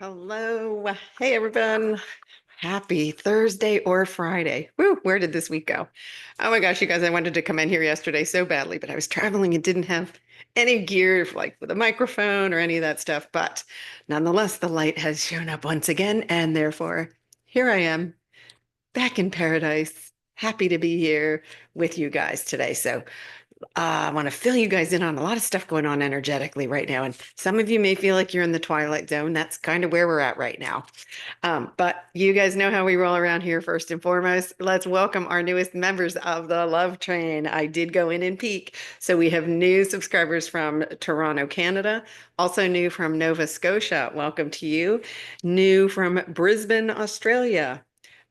Hello. Hey, everyone. Happy Thursday or Friday. Woo, where did this week go? Oh my gosh, you guys, I wanted to come in here yesterday so badly, but I was traveling and didn't have any gear like with a microphone or any of that stuff. But nonetheless, the light has shown up once again, and therefore here I am back in paradise. Happy to be here with you guys today. So I want to fill you guys in on a lot of stuff going on energetically right now. And some of you may feel like you're in the twilight zone. That's kind of where we're at right now. But you guys know how we roll around here first and foremost. Let's welcome our newest members of the Love Train. I did go in and peek. So we have new subscribers from Toronto, Canada, also new from Nova Scotia. Welcome to you. New from Brisbane, Australia.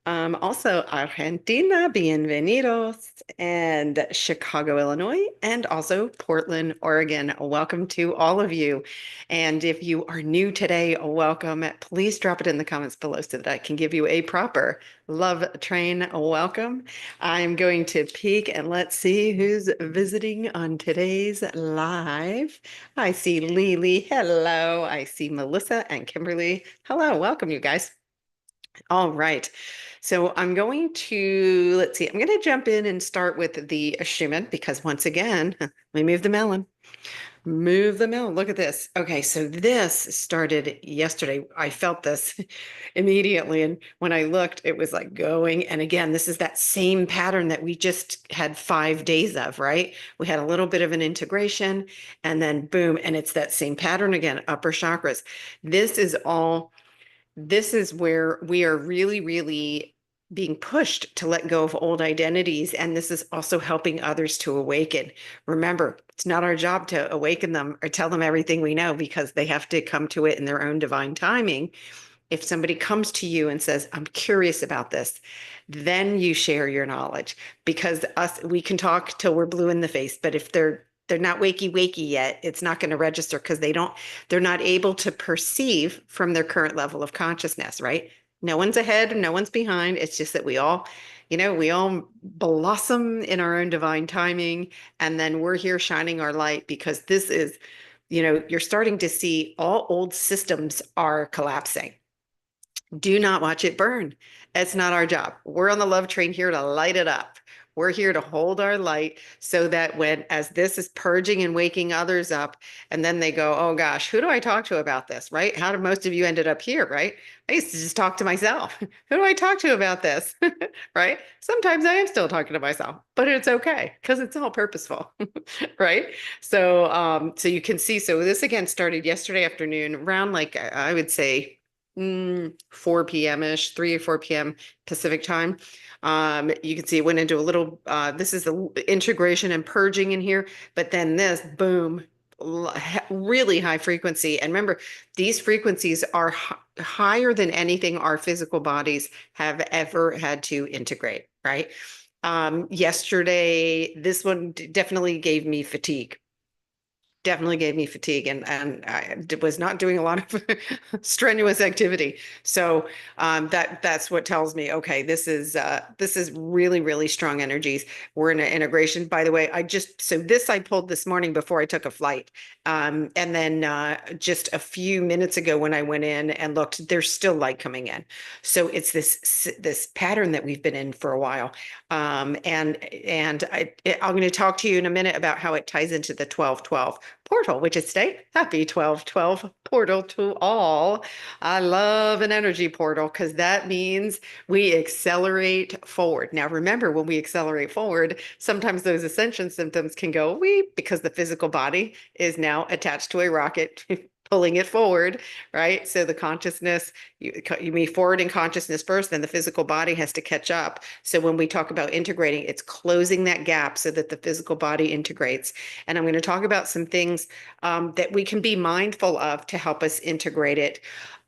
Also, Argentina, bienvenidos, and Chicago, Illinois, and also Portland, Oregon. Welcome to all of you. And if you are new today, welcome. Please drop it in the comments below so that I can give you a proper Love Train welcome. I'm going to peek and let's see who's visiting on today's live. I see Lily. Hello. I see Melissa and Kimberly. Hello. Welcome, you guys. All right. So I'm going to, let's see, I'm going to jump in and start with the Schumann because once again, let me move the melon. Move the melon. Look at this. Okay, so this started yesterday. I felt this immediately. And when I looked, it was like going. And again, this is that same pattern that we just had 5 days of, right? We had a little bit of an integration and then boom. And it's that same pattern again, upper chakras. This is all. This is where we are really, really being pushed to let go of old identities. And this is also helping others to awaken. Remember, it's not our job to awaken them or tell them everything we know because they have to come to it in their own divine timing. If somebody comes to you and says, I'm curious about this, then you share your knowledge because we can talk till we're blue in the face, but if they're not wakey yet, it's not going to register because they're not able to perceive from their current level of consciousness, right? No one's ahead, no one's behind. It's just that we all blossom in our own divine timing. And then we're here shining our light because this is, you're starting to see all old systems are collapsing. Do not watch it burn. It's not our job. We're on the love train here to light it up. We're here to hold our light so that as this is purging and waking others up, and then they go, oh gosh, who do I talk to about this, right? How did most of you ended up here, right? I used to just talk to myself. Who do I talk to about this, right? Sometimes I am still talking to myself, but it's okay because it's all purposeful, right? So you can see, so this again started yesterday afternoon around like, I would say 4 p.m.-ish, 3 or 4 p.m. Pacific time. You can see it went into a little, this is the integration and purging in here, but then this, boom, really high frequency. And remember, these frequencies are higher than anything our physical bodies have ever had to integrate, right? Yesterday, this one definitely gave me fatigue. Definitely gave me fatigue and I was not doing a lot of strenuous activity. So that's what tells me, okay, this is really, really strong energies. We're in an integration. By the way, so this I pulled this morning before I took a flight. And then just a few minutes ago when I went in and looked, there's still light coming in. So it's this pattern that we've been in for a while. I'm going to talk to you in a minute about how it ties into the 1212 portal, which is today. Happy 1212 portal to all. I love an energy portal because that means we accelerate forward. Now, remember, when we accelerate forward, sometimes those ascension symptoms can go away because the physical body is now attached to a rocket pulling it forward, right? So the consciousness, you move forward in consciousness first, then the physical body has to catch up. So when we talk about integrating, it's closing that gap so that the physical body integrates. And I'm going to talk about some things that we can be mindful of to help us integrate it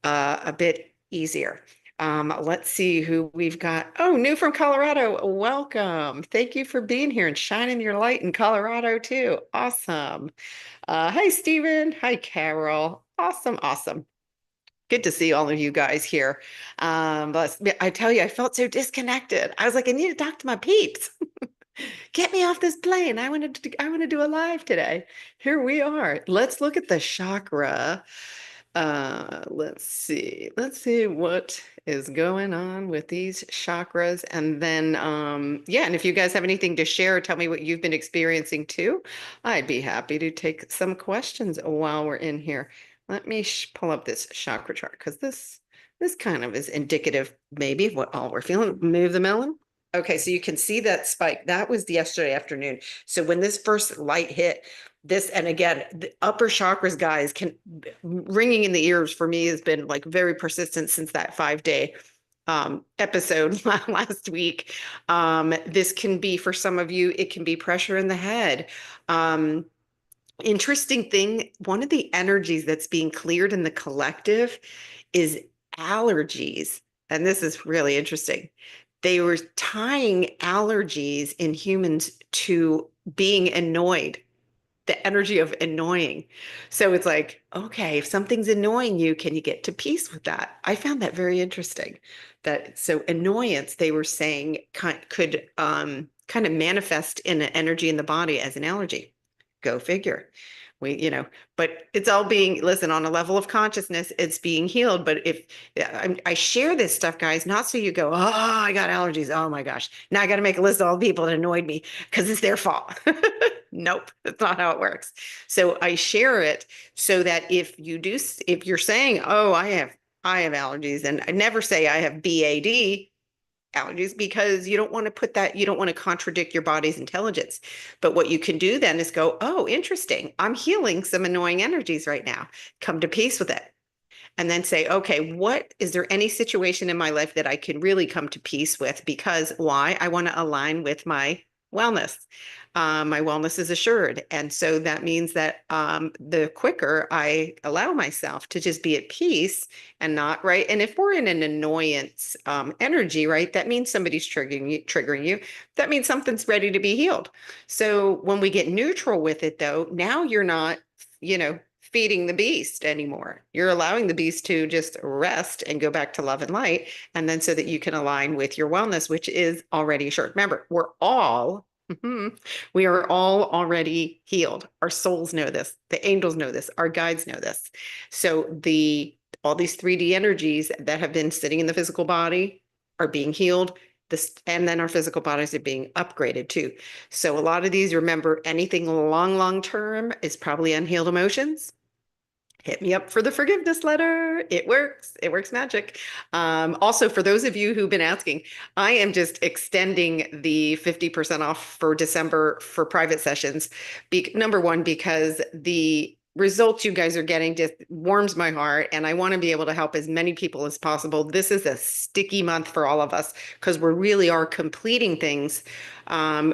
a bit easier. Let's see who we've got. Oh, new from Colorado. Welcome. Thank you for being here and shining your light in Colorado too. Awesome. Hi, Stephen. Hi, Carol. Awesome. Awesome. Good to see all of you guys here. But I tell you, I felt so disconnected. I was like, I need to talk to my peeps. Get me off this plane. I want to do a live today. Here we are. Let's look at the chakra Let's see. Let's see what is going on with these chakras. And then, yeah, and if you guys have anything to share, tell me what you've been experiencing too. I'd be happy to take some questions while we're in here. Let me pull up this chakra chart because this kind of is indicative maybe of what all we're feeling. Move the melon. Okay, so you can see that spike. That was yesterday afternoon. So when this first light hit, this, and again, the upper chakras, guys, can ringing in the ears for me has been like very persistent since that 5 day episode last week. This can be for some of you, it can be pressure in the head. Um, Interesting thing, one of the energies that's being cleared in the collective is allergies. And this is really interesting. They were tying allergies in humans to being annoyed, the energy of annoying. So it's like, okay, if something's annoying you, can you get to peace with that? I found that very interesting. That so annoyance, they were saying, could kind of manifest in an energy in the body as an allergy. Go figure. But it's all being, listen, on a level of consciousness, it's being healed. But if I share this stuff, guys, not so you go, oh, I got allergies. Oh my gosh. Now I got to make a list of all the people that annoyed me because it's their fault. Nope, that's not how it works. So I share it so that if you're saying, oh, I have allergies, and I never say I have BAD, allergies, because you don't want to put that, you don't want to contradict your body's intelligence. But what you can do then is go, oh, interesting. I'm healing some annoying energies right now. Come to peace with it. And then say, okay, what is there any situation in my life that I can really come to peace with? Because why? I want to align with my wellness. My wellness is assured. And so that means that the quicker I allow myself to just be at peace and not, right. And if we're in an annoyance energy, right, that means somebody's triggering you. That means something's ready to be healed. So when we get neutral with it, though, now you're not, feeding the beast anymore. You're allowing the beast to just rest and go back to love and light. And then so that you can align with your wellness, which is already assured. Remember, we are all already healed. Our souls know this. The angels know this. Our guides know this. So all these 3D energies that have been sitting in the physical body are being healed. And then our physical bodies are being upgraded too. So a lot of these, remember, anything long term is probably unhealed emotions. Hit me up for the forgiveness letter. It works. It works magic. Also, for those of you who've been asking, I am just extending the 50% off for December for private sessions. Number one, because the results you guys are getting just warms my heart, and I want to be able to help as many people as possible. This is a sticky month for all of us because we really are completing things,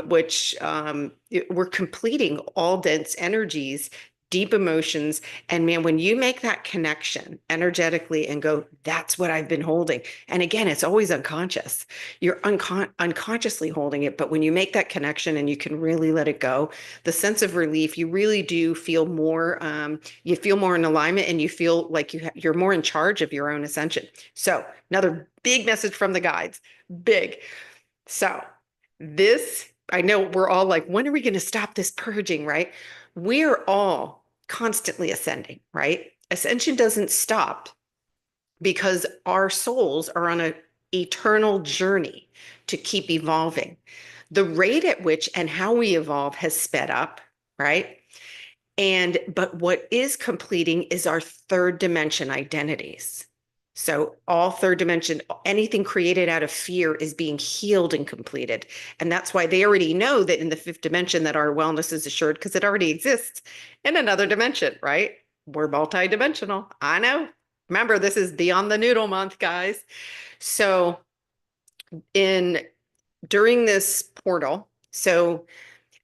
which we're completing all dense energies, deep emotions. And man, when you make that connection energetically and go, that's what I've been holding. And again, it's always unconscious. You're unconsciously holding it. But when you make that connection and you can really let it go, the sense of relief, you really do feel more, you feel more in alignment, and you feel like you're more in charge of your own ascension. So another big message from the guides, big. So this, I know we're all like, when are we going to stop this purging, right? We're all constantly ascending, right? Ascension doesn't stop because our souls are on an eternal journey to keep evolving. The rate at which and how we evolve has sped up, right? But what is completing is our third dimension identities. So all third dimension, anything created out of fear is being healed and completed. And that's why they already know that in the fifth dimension that our wellness is assured, because it already exists in another dimension, right? We're multidimensional. I know. Remember, this is Beyond the Noodle month, guys. So in during this portal, so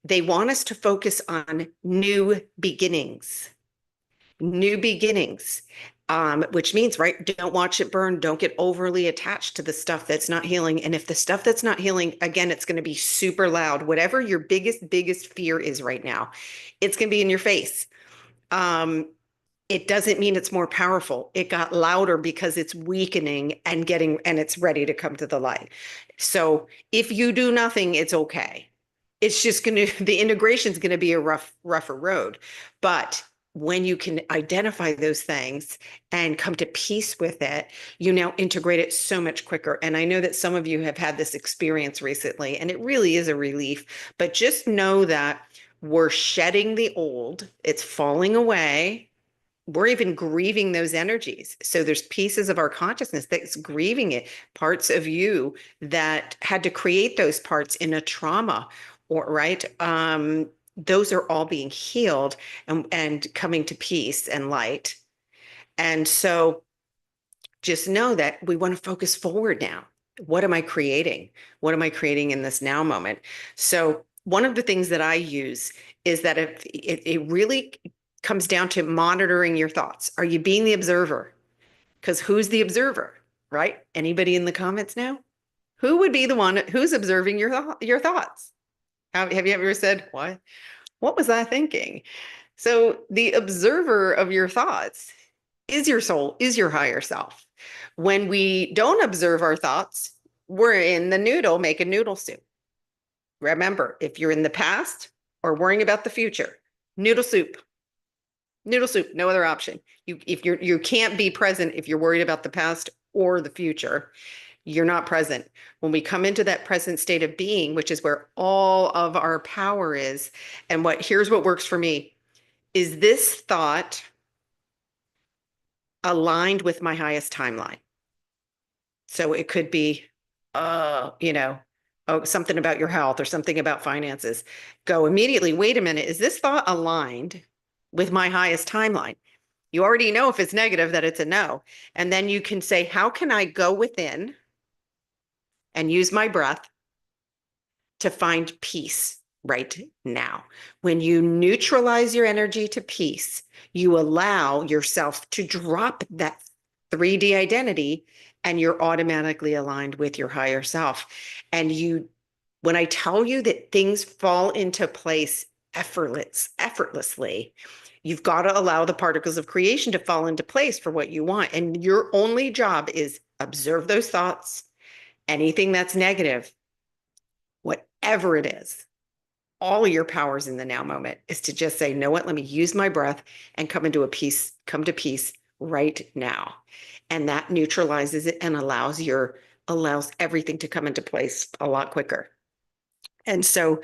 they want us to focus on new beginnings. New beginnings, which means, right, don't watch it burn. Don't get overly attached to the stuff that's not healing. And if the stuff that's not healing, again, it's going to be super loud. Whatever your biggest fear is right now, it's going to be in your face. It doesn't mean it's more powerful. It got louder because it's weakening and it's ready to come to the light. So if you do nothing, it's okay. It's just the integration is going to be a rougher road. But when you can identify those things and come to peace with it, you now integrate it so much quicker. And I know that some of you have had this experience recently, and it really is a relief. But just know that we're shedding the old, it's falling away. We're even grieving those energies. So there's pieces of our consciousness that's grieving it, parts of you that had to create those parts in a trauma, or right. Those are all being healed and coming to peace and light. And so just know that we want to focus forward now. What am I creating? What am I creating in this now moment? So one of the things that I use is that if it really comes down to monitoring your thoughts. Are you being the observer? Because who's the observer, right? Anybody in the comments now? Who would be the one who's observing your thoughts? Have you ever said, what was I thinking? So the observer of your thoughts is your soul, is your higher self. When we don't observe our thoughts, we're in the noodle, making noodle soup. Remember, if you're in the past or worrying about the future, noodle soup. Noodle soup, no other option. You can't be present if you're worried about the past or the future. You're not present. When we come into that present state of being, which is where all of our power is, and here's what works for me. Is this thought aligned with my highest timeline? So it could be, something about your health or something about finances. Go immediately, wait a minute, is this thought aligned with my highest timeline? You already know if it's negative that it's a no. And then you can say, how can I go within and use my breath to find peace right now? When you neutralize your energy to peace, you allow yourself to drop that 3D identity and you're automatically aligned with your higher self. And when I tell you that things fall into place effortlessly, you've got to allow the particles of creation to fall into place for what you want. And your only job is observe those thoughts, anything that's negative, whatever it is. All of your powers in the now moment is to just say, know what, let me use my breath and come to peace right now. And that neutralizes it and allows everything to come into place a lot quicker. And so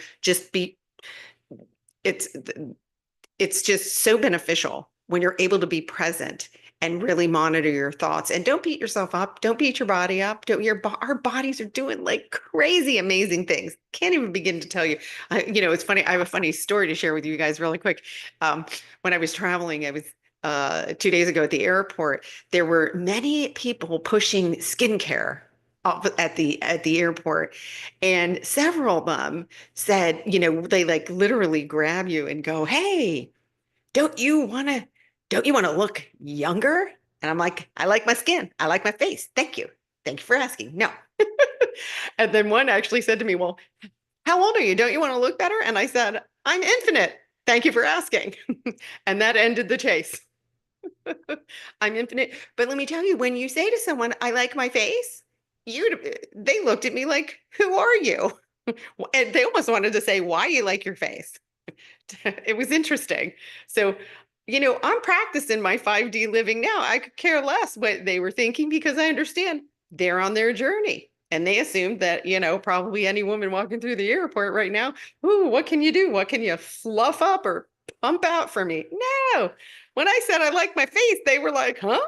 it's just so beneficial when you're able to be present and really monitor your thoughts. And don't beat yourself up. Don't beat your body up. Our bodies are doing like crazy, amazing things. Can't even begin to tell you. It's funny. I have a funny story to share with you guys really quick. When I was traveling, I was 2 days ago at the airport. There were many people pushing skincare at the airport, and several of them said, they like literally grab you and go, "Hey, don't you want to look younger?" And I'm like, "I like my skin. I like my face. Thank you. Thank you for asking." No. And then one actually said to me, "Well, how old are you? Don't you want to look better?" And I said, "I'm infinite. Thank you for asking." And that ended the chase. I'm infinite. But let me tell you, when you say to someone, "I like my face," they looked at me like, "Who are you?" And they almost wanted to say, "Why you like your face?" It was interesting. So, I'm practicing my 5D living now. I could care less what they were thinking because I understand they're on their journey. And they assumed that, probably any woman walking through the airport right now, "Ooh, what can you do? What can you fluff up or pump out for me?" No. When I said I like my face, they were like, "Huh?"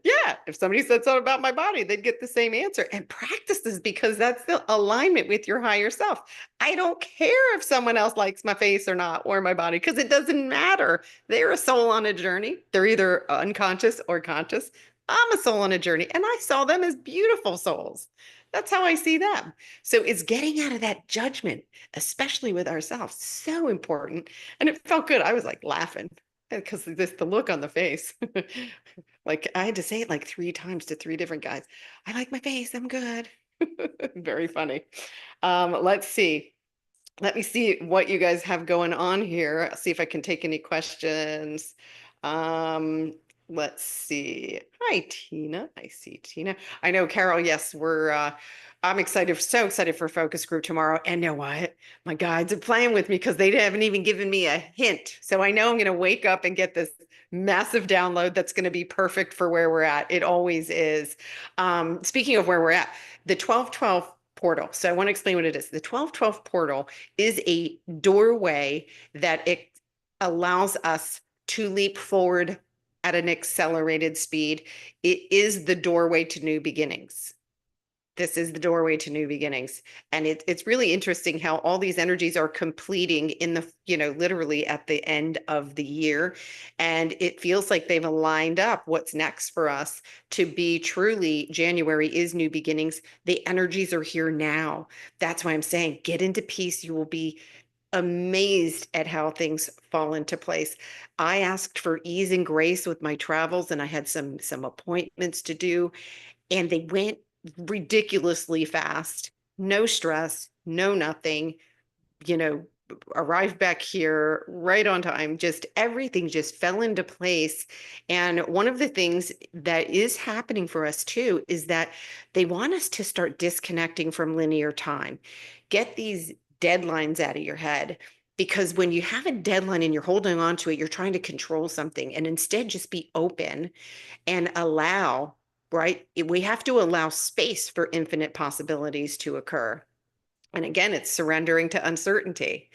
Yeah, if somebody said something about my body, they'd get the same answer. And practice this because that's the alignment with your higher self. I don't care if someone else likes my face or not, or my body, because it doesn't matter. They're a soul on a journey. They're either unconscious or conscious. I'm a soul on a journey, and I saw them as beautiful souls. That's how I see them. So it's getting out of that judgment, especially with ourselves, so important. And it felt good. I was like laughing because the look on the face. Like I had to say it like 3 times to 3 different guys. "I like my face. I'm good." Very funny. Let's see. Let me see what you guys have going on here. See if I can take any questions. Um, Let's see. Hi, Tina. I see Tina. I know, Carol. Yes, I'm excited, so excited for focus group tomorrow. And know what? My guides are playing with me because they haven't even given me a hint. So I know I'm going to wake up and get this massive download that's going to be perfect for where we're at. It always is. Speaking of where we're at, the 1212 portal. So I want to explain what it is. The 1212 portal is a doorway that it allows us to leap forward at an accelerated speed. It is the doorway to new beginnings. This is the doorway to new beginnings. And it's really interesting how all these energies are completing in the, literally at the end of the year. And it feels like they've aligned up what's next for us to be truly January is new beginnings. The energies are here now. That's why I'm saying get into peace. You will be amazed at how things fall into place. I asked for ease and grace with my travels and I had some appointments to do and they went ridiculously fast. No stress, no nothing, you know, arrived back here right on time. Just everything just fell into place. And one of the things that is happening for us too is that they want us to start disconnecting from linear time. Get these deadlines out of your head. Because when you have a deadline and you're holding on to it, you're trying to control something and instead just be open and allow, right? We have to allow space for infinite possibilities to occur. And again, it's surrendering to uncertainty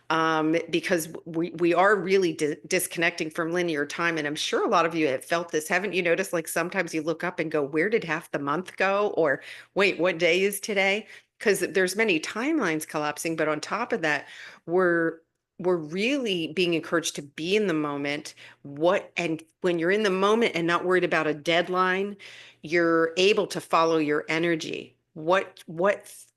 because we are really disconnecting from linear time. And I'm sure a lot of you have felt this. Haven't you noticed like sometimes you look up and go, where did half the month go? Or wait, what day is today? Because there's many timelines collapsing, but on top of that, we're we're really being encouraged to be in the moment. And when you're in the moment and not worried about a deadline, you're able to follow your energy. What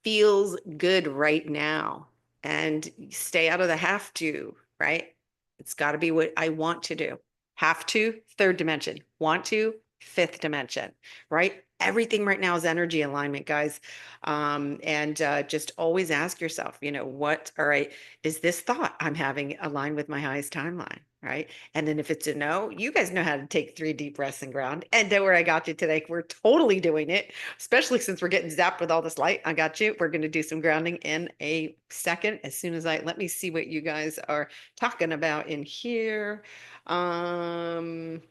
feels good right now? And stay out of the have to, right? It's got to be what I want to do. Have to, third dimension. Want to, fifth dimension, right? Everything right now is energy alignment, guys. And just always ask yourself, all right, is this thought I'm having aligned with my highest timeline? Right. And then if it's a no, you guys know how to take 3 deep breaths and ground. And don't worry, I got you today. We're totally doing it, especially since we're getting zapped with all this light. I got you. We're going to do some grounding in a second. As soon as let me see what you guys are talking about in here. Um,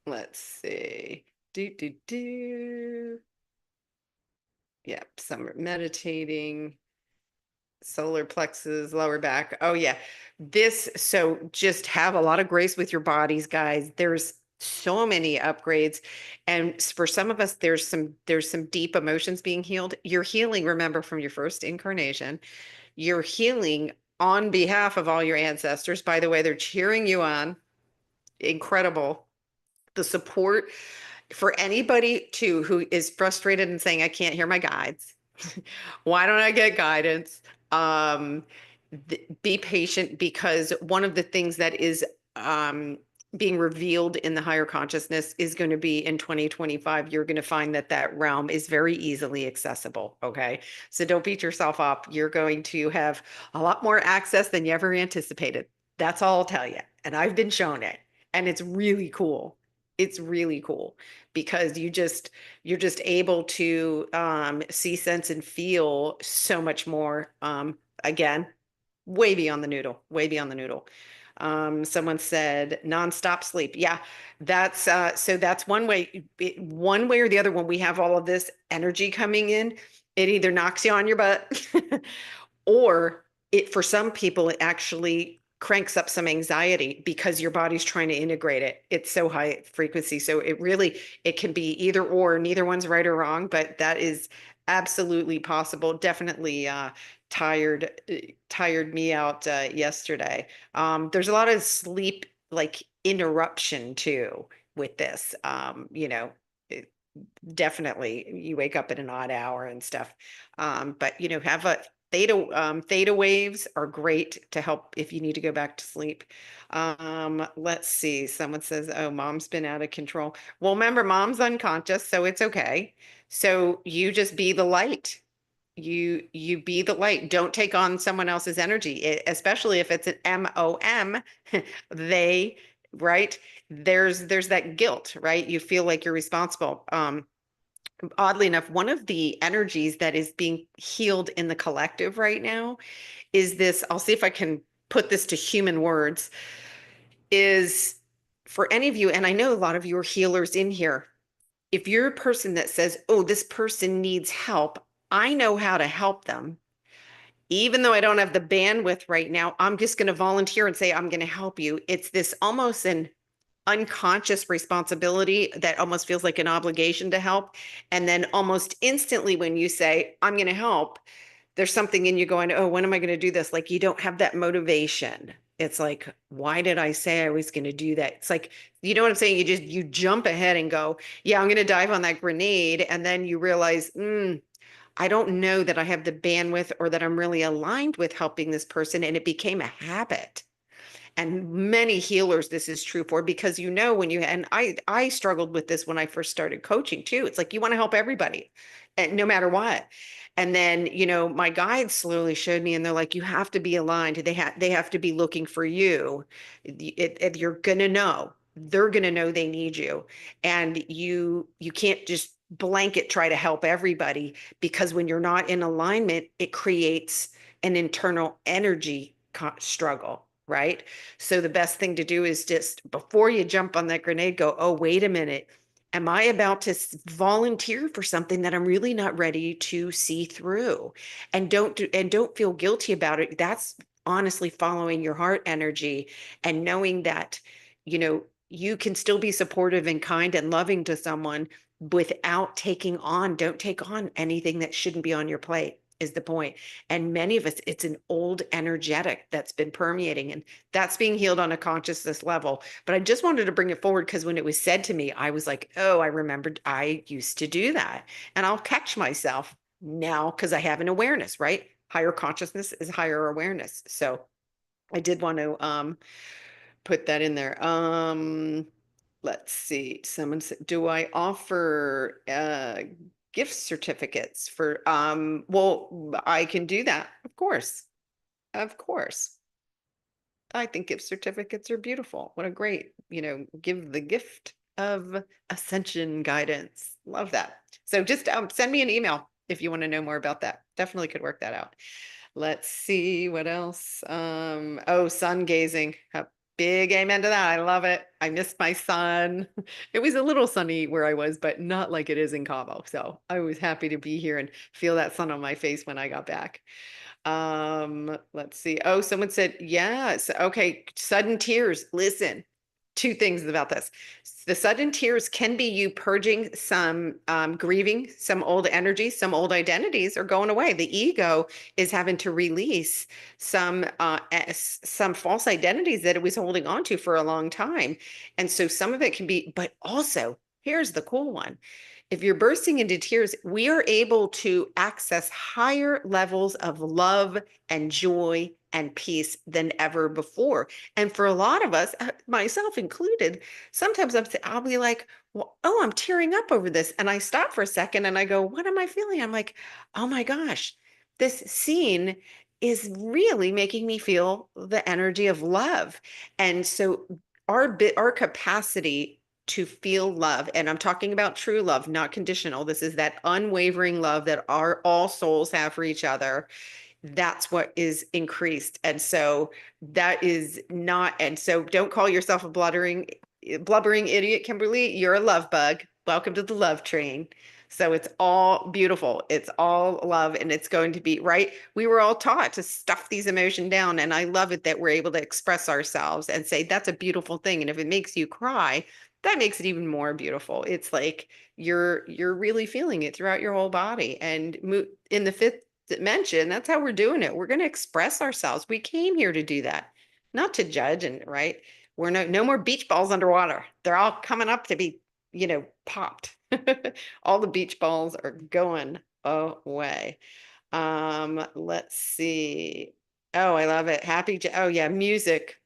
let's see. Do. Yep, some are meditating, solar plexus, lower back. Oh yeah. So just have a lot of grace with your bodies, guys. There's so many upgrades. And for some of us, there's some deep emotions being healed. You're healing, remember, from your first incarnation. You're healing on behalf of all your ancestors. By the way, they're cheering you on. Incredible. The support for anybody too who is frustrated and saying, I can't hear my guides. Why don't I get guidance? Um, be patient because one of the things that is being revealed in the higher consciousness is going to be in 2025. You're going to find that that realm is very easily accessible. Okay. So don't beat yourself up. You're going to have a lot more access than you ever anticipated. That's all I'll tell you. And I've been shown it. And it's really cool. It's really cool because you're just able to see, sense, and feel so much more. Again, way beyond the noodle, way beyond the noodle. Someone said nonstop sleep. Yeah, that's so that's one way. One way or the other, when we have all of this energy coming in, it either knocks you on your butt, or for some people, it actually cranks up some anxiety because your body's trying to integrate it. It's so high frequency. So it can be either or, neither one's right or wrong, but that is absolutely possible. Definitely tired me out yesterday. There's a lot of sleep like interruption too with this. Definitely you wake up at an odd hour and stuff. But have a theta waves are great to help if you need to go back to sleep. Let's see. Someone says, oh, mom's been out of control. Well, remember, mom's unconscious, so it's okay. So you just be the light. You be the light. Don't take on someone else's energy, especially if it's an MOM. They right? There's that guilt, right? You feel like you're responsible. Oddly enough, one of the energies that is being healed in the collective right now is this, I'll see if I can put this to human words, is for any of you, and I know a lot of you are healers in here, if you're a person that says, oh, this person needs help, I know how to help them. Even though I don't have the bandwidth right now, I'm just going to volunteer and say, I'm going to help you. It's this almost an unconscious responsibility that almost feels like an obligation to help. And then almost instantly, when you say, I'm going to help, there's something in you going, oh, when am I going to do this? Like you don't have that motivation. It's like, why did I say I was going to do that? It's like, you know what I'm saying? You jump ahead and go, yeah, I'm going to dive on that grenade. And then you realize, I don't know that I have the bandwidth or that I'm really aligned with helping this person. And it became a habit. And many healers this is true for, because you know when you, and I struggled with this when I first started coaching too. It's like you want to help everybody, and no matter what. And then, my guides slowly showed me, and they're like, you have to be aligned. They have to be looking for you. You're gonna know. They're gonna know they need you. And you can't just blanket try to help everybody, because when you're not in alignment, it creates an internal energy struggle, right? So the best thing to do is just before you jump on that grenade, go, oh, wait a minute. Am I about to volunteer for something that I'm really not ready to see through? And don't feel guilty about it. That's honestly following your heart energy and knowing that, you can still be supportive and kind and loving to someone without don't take on anything that shouldn't be on your plate, is the point. And many of us, it's an old energetic that's been permeating, and that's being healed on a consciousness level. But I just wanted to bring it forward because when it was said to me, I was like, oh, I remembered I used to do that. And I'll catch myself now because I have an awareness, right? Higher consciousness is higher awareness. So I did want to put that in there. Let's see. Someone said, do I offer gift certificates for well, I can do that. Of course. Of course. I think gift certificates are beautiful. What a great, give the gift of ascension guidance. Love that. So just send me an email if you want to know more about that. Definitely could work that out. Let's see what else. Oh, sun gazing. A big amen to that. I love it. I missed my sun. It was a little sunny where I was, but not like it is in Cabo. So I was happy to be here and feel that sun on my face when I got back. Let's see. Oh, someone said, yes. Okay. Sudden tears. Listen, two things about this. The sudden tears can be you purging some, grieving some old energies, some old identities are going away. The ego is having to release some false identities that it was holding on to for a long time. And so some of it can be, but also here's the cool one. If you're bursting into tears, we are able to access higher levels of love and joy and peace than ever before. And for a lot of us, myself included, sometimes I'll be like, well, oh, I'm tearing up over this. And I stop for a second and I go, what am I feeling? I'm like, oh my gosh, this scene is really making me feel the energy of love. And so our capacity to feel love, and I'm talking about true love, not conditional. This is that unwavering love that all souls have for each other. That's what is increased. And so that is not, and so don't call yourself a blubbering idiot, Kimberly. You're a love bug. Welcome to the love train. So it's all beautiful. It's all love, and it's going to be right. We were all taught to stuff these emotions down, and I love it that we're able to express ourselves and say that's a beautiful thing. And if it makes you cry, that makes it even more beautiful. It's like you're really feeling it throughout your whole body. And in the fifth dimension, that's how we're doing it. We're going to express ourselves. We came here to do that, not to judge, and right. We're no more beach balls underwater. They're all coming up to be, popped. All the beach balls are going away. Let's see. Oh, I love it. Oh yeah, music.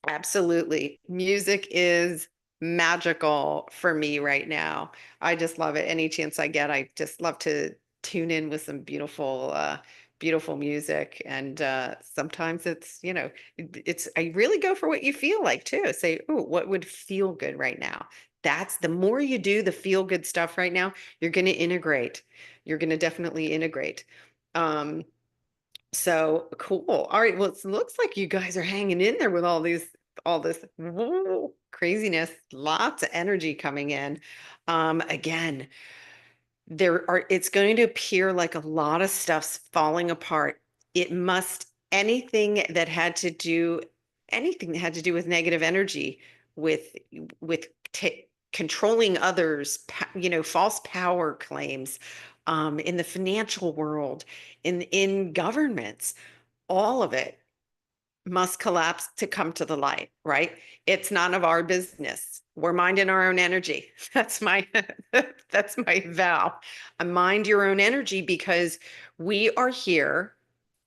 Absolutely. Music is magical for me right now. I just love it. Any chance I get, I just love to tune in with some beautiful music. And sometimes it's, it's, I really go for what you feel like too. Say, oh, what would feel good right now? That's the more you do the feel good stuff right now, you're going to integrate. You're going to definitely integrate. Um, so cool. All right. Well, it looks like you guys are hanging in there with all this craziness, lots of energy coming in. Again, it's going to appear like a lot of stuff's falling apart. It must, anything that had to do with negative energy, with, with controlling others, false power claims, in the financial world, in governments, all of it must collapse to come to the light, right? It's none of our business. We're minding our own energy. That's my that's my vow. Mind your own energy because we are here.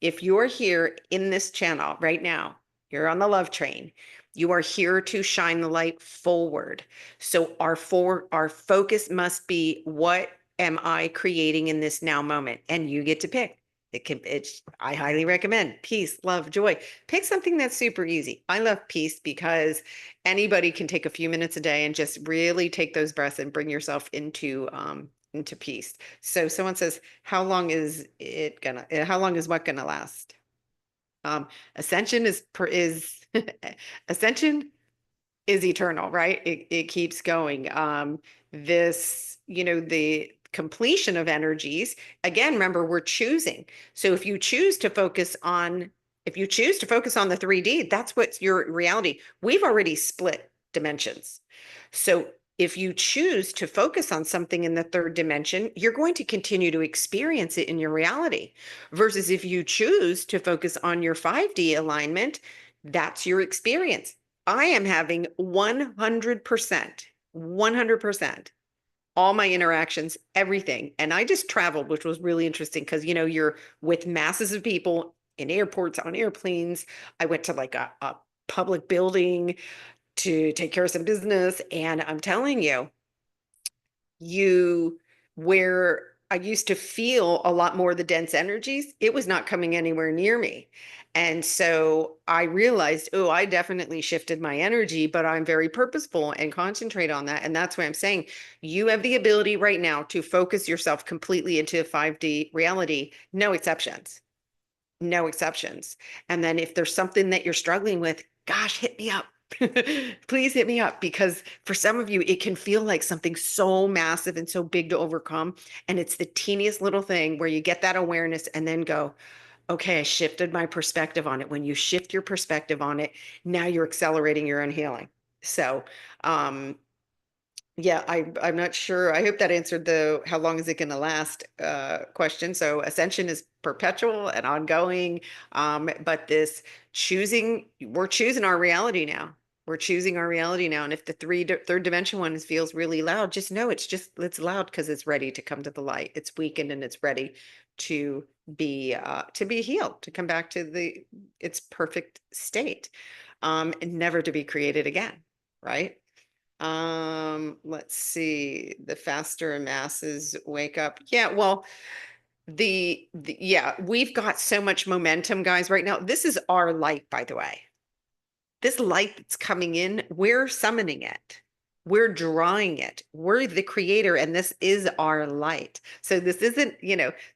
If you're here in this channel right now, you're on the love train. You are here to shine the light forward. So our focus must be, what am I creating in this now moment? And you get to pick. I highly recommend peace, love, joy. Pick something that's super easy. I love peace because anybody can take a few minutes a day and just really take those breaths and bring yourself into peace. So someone says, how long is what gonna last? Ascension is ascension is eternal, right? It keeps going. The completion of energies, again, remember, we're choosing. So if you choose to focus on the 3D, that's what's your reality. We've already split dimensions. So if you choose to focus on something in the third dimension, you're going to continue to experience it in your reality. Versus if you choose to focus on your 5D alignment, that's your experience. I am having 100%, all my interactions, everything. And I just traveled, which was really interesting because, you're with masses of people in airports, on airplanes. I went to like a public building to take care of some business. And I'm telling you, you where I used to feel a lot more of the dense energies, it was not coming anywhere near me. And so I realized, oh, I definitely shifted my energy, but I'm very purposeful and concentrate on that. And that's why I'm saying you have the ability right now to focus yourself completely into 5D reality, no exceptions. No exceptions. And then if there's something that you're struggling with, gosh, hit me up. Please hit me up because for some of you, it can feel like something so massive and so big to overcome. And it's the teeniest little thing where you get that awareness and then go, okay, I shifted my perspective on it. When you shift your perspective on it, now you're accelerating your own healing. So, yeah, I'm not sure. I hope that answered the how long is it going to last question. So ascension is perpetual and ongoing. But we're choosing our reality now. We're choosing our reality now. And if the third dimension one feels really loud, just know it's loud because it's ready to come to the light. It's weakened and it's ready to be healed, to come back to its perfect state, and never to be created again, right? Let's see. The faster masses wake up. Yeah, well, yeah, we've got so much momentum, guys, right now. This is our light, by the way. This light that's coming in, we're summoning it. We're drawing it. We're the creator, and this is our light. So this isn't,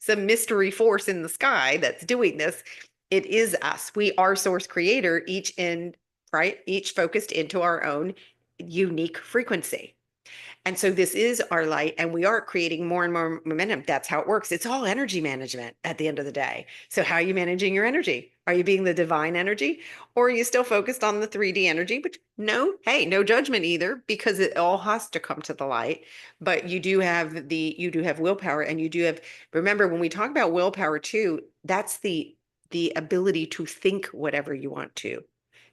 some mystery force in the sky that's doing this. It is us. We are source creator, each focused into our own unique frequency. And so this is our light, and we are creating more and more momentum. That's how it works. It's all energy management at the end of the day. So how are you managing your energy? Are you being the divine energy, or are you still focused on the 3D energy? But no, hey, no judgment either, because it all has to come to the light. But you do have willpower, and remember, when we talk about willpower too, that's the ability to think whatever you want to.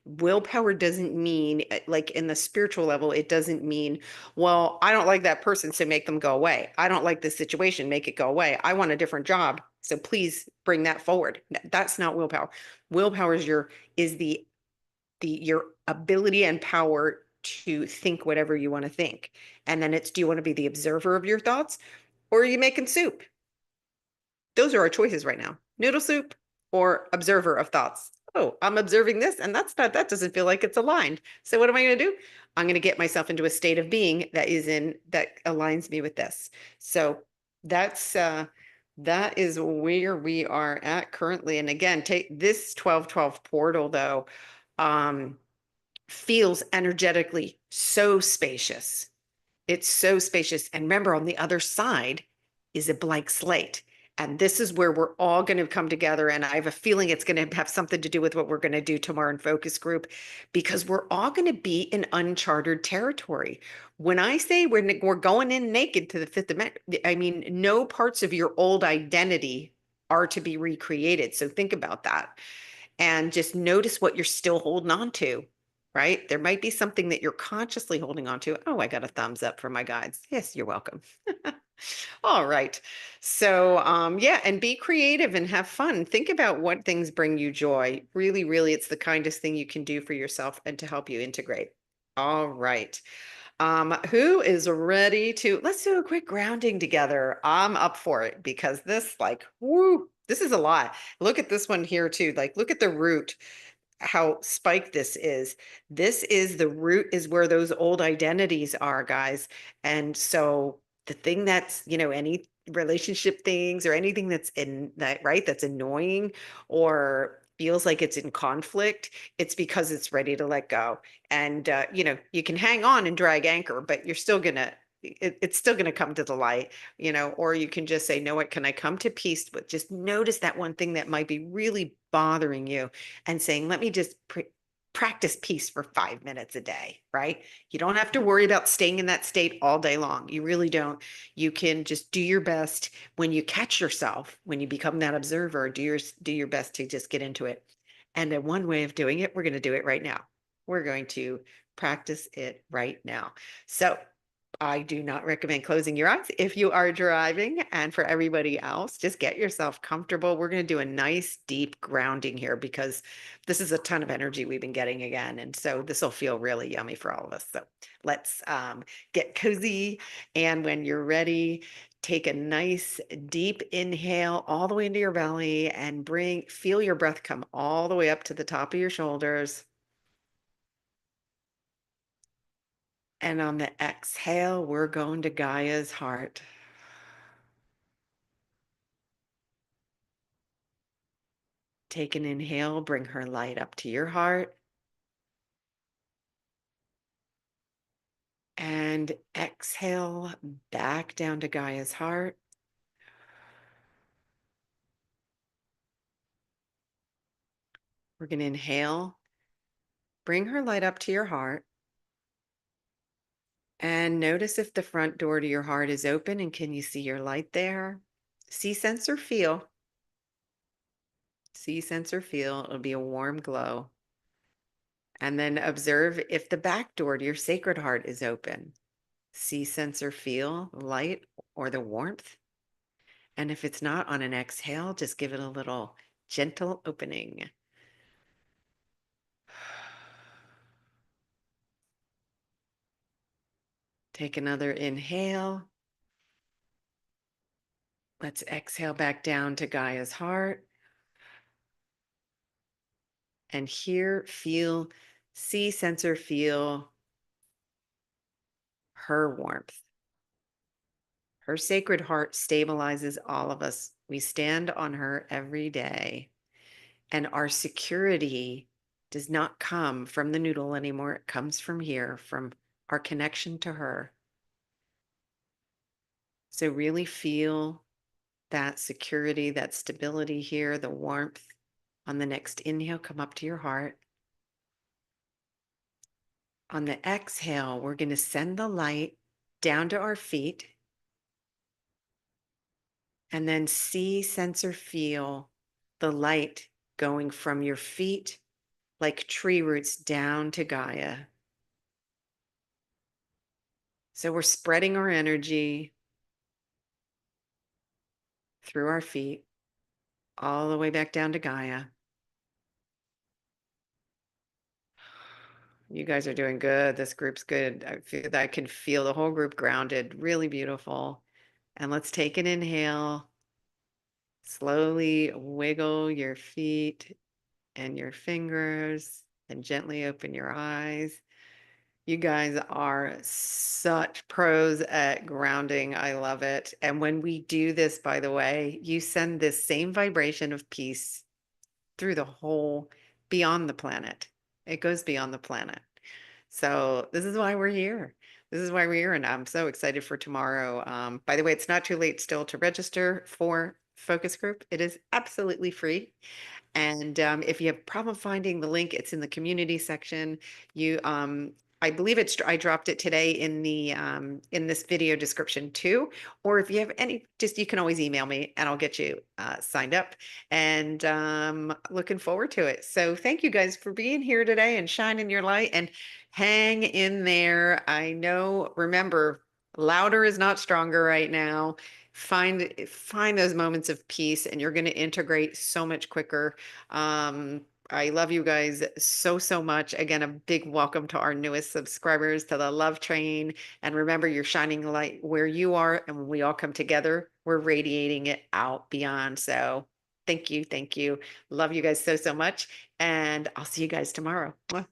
Willpower doesn't mean, like in the spiritual level, it doesn't mean, well, I don't like that person, so make them go away. I don't like this situation, make it go away. I want a different job, so please bring that forward. That's not willpower. Willpower is your ability and power to think whatever you want to think. And then do you want to be the observer of your thoughts, or are you making soup? Those are our choices right now. Noodle soup or observer of thoughts. Oh, I'm observing this and that doesn't feel like it's aligned. So what am I going to do? I'm going to get myself into a state of being that aligns me with this. So that's that is where we are at currently. And again, take this 1212 portal though, um, feels energetically so spacious. It's so spacious. And remember, on the other side is a blank slate. And this is where we're all going to come together. And I have a feeling it's going to have something to do with what we're going to do tomorrow in focus group, because we're all going to be in uncharted territory. When I say we're going in naked to the fifth dimension, I mean, no parts of your old identity are to be recreated. So think about that and just notice what you're still holding on to, right? There might be something that you're consciously holding on to. Oh, I got a thumbs up from my guides. Yes, you're welcome. All right. So, yeah, and be creative and have fun. Think about what things bring you joy. Really, really, it's the kindest thing you can do for yourself and to help you integrate. All right. Who is ready to, let's do a quick grounding together. I'm up for it because this, like, whoo, this is a lot. Look at this one here too. Like, look at the root, how spiked this is. This is the root is where those old identities are, guys. And so the thing that's, any relationship things or anything that's in that, right, that's annoying or feels like it's in conflict, it's because it's ready to let go. And you can hang on and drag anchor, but you're still gonna it's still going to come to the light, or you can just say, no, what can I come to peace with? Just notice that one thing that might be really bothering you and saying, let me just practice peace for 5 minutes a day, right? You don't have to worry about staying in that state all day long. You really don't. You can just do your best when you catch yourself, when you become that observer, do your best to just get into it. And one way of doing it, we're going to do it right now. We're going to practice it right now. So I do not recommend closing your eyes if you are driving. And for everybody else, just get yourself comfortable. We're going to do a nice deep grounding here because this is a ton of energy we've been getting again. And so this will feel really yummy for all of us. So let's get cozy. And when you're ready, take a nice deep inhale all the way into your belly and feel your breath come all the way up to the top of your shoulders. And on the exhale, we're going to Gaia's heart. Take an inhale, bring her light up to your heart. And exhale back down to Gaia's heart. We're going to inhale, bring her light up to your heart. And notice if the front door to your heart is open and can you see your light there? See, sense, or feel. See, sense, or feel. It'll be a warm glow. And then observe if the back door to your sacred heart is open. See, sense, or feel the light or the warmth. And if it's not, on an exhale, just give it a little gentle opening. Take another inhale. Let's exhale back down to Gaia's heart. And here, see, sense, or feel her warmth. Her sacred heart stabilizes all of us. We stand on her every day. And our security does not come from the noodle anymore. It comes from here, from our connection to her. So really feel that security, that stability here, the warmth. On the next inhale, come up to your heart. On the exhale, we're going to send the light down to our feet and then see, sense, or feel the light going from your feet like tree roots down to Gaia. So we're spreading our energy through our feet all the way back down to Gaia. You guys are doing good. This group's good. I can feel the whole group grounded, really beautiful. And let's take an inhale. Slowly wiggle your feet and your fingers and gently open your eyes. You guys are such pros at grounding. I love it. And when we do this, by the way, you send this same vibration of peace through the whole, beyond the planet. It goes beyond the planet. So this is why we're here. This is why we're here. And I'm so excited for tomorrow. By the way, it's not too late still to register for focus group. It is absolutely free. And if you have problem finding the link, it's in the community section. You, I believe I dropped it today in this video description too. Or if you have any, just you can always email me and I'll get you signed up. And looking forward to it. So thank you guys for being here today and shining your light and hang in there. I know, remember, louder is not stronger right now. Find those moments of peace and you're going to integrate so much quicker. I love you guys so, so much. Again, a big welcome to our newest subscribers to the Love Train. And remember, you're shining light where you are. And when we all come together, we're radiating it out beyond. So thank you. Thank you. Love you guys so, so much. And I'll see you guys tomorrow. Mwah.